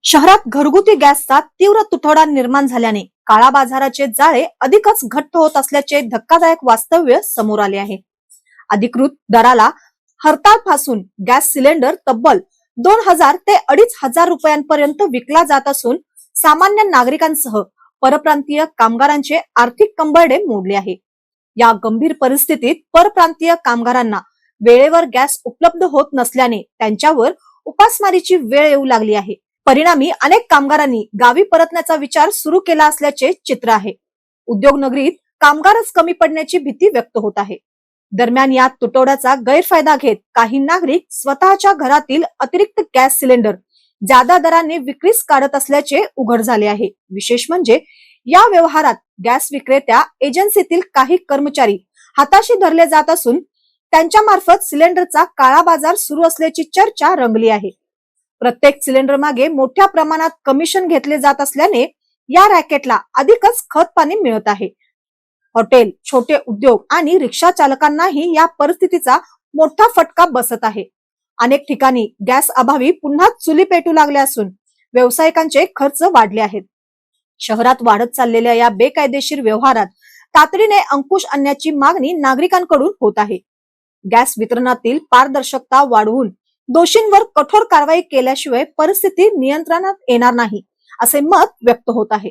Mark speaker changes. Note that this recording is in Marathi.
Speaker 1: शहरात घरगुती गॅसचा तीव्र तुटवडा निर्माण झाल्याने काळा बाजाराचे जाळे अधिकच घट्ट होत असल्याचे धक्कादायक वास्तव्य समोर आले आहे. अधिकृत दराला हरताळ फासून गॅस सिलेंडर तब्बल 2000 ते 2500 रुपयांपर्यंत विकला जात असून सामान्य नागरिकांसह परप्रांतीय कामगारांचे आर्थिक कंबरडे मोडले आहे. या गंभीर परिस्थितीत परप्रांतीय कामगारांना वेळेवर गॅस उपलब्ध होत नसल्याने त्यांच्यावर उपासमारीची वेळ येऊ लागली आहे. परिणामी अनेक कामगारांनी गावी परतण्याचा विचार सुरू केला असल्याचे चित्र आहे. उद्योग नगरीत कामगारच कमी पडण्याची भीती व्यक्त होत आहे. दरम्यान या तुटवड्याचा गैरफायदा घेत काही नागरिक स्वतःच्या घरातील अतिरिक्त गॅस सिलेंडर जादा दराने विक्रीस काढत असल्याचे उघड झाले आहे. विशेष म्हणजे या व्यवहारात गॅस विक्रेत्या एजन्सीतील काही कर्मचारी हाताशी धरले जात असून त्यांच्या मार्फत सिलेंडरचा काळा बाजार सुरू असल्याची चर्चा रंगली आहे. प्रत्येक सिलेंडर मागे मोठ्या प्रमाणात कमिशन घेतले जात असल्याने या रॅकेटला अधिकच खतपाणी मिळत आहे. हॉटेल, छोटे उद्योग आणि रिक्षा चालकांनाही या परिस्थितीचा मोठा फटका बसत आहे. अनेक ठिकाणी गॅस अभावी पुन्हा चुली पेटू लागल्या असून व्यावसायिकांचे खर्च वाढले आहेत. शहरात वाढत चाललेल्या या बेकायदेशीर व्यवहारात तातडीने अंकुश आणण्याची मागणी नागरिकांकडून होत आहे. गॅस वितरणातील पारदर्शकता वाढवून दोषींवर कठोर कारवाई केल्याशिवाय परिस्थिती नियंत्रणात येणार नाही, असे मत व्यक्त होत आहे.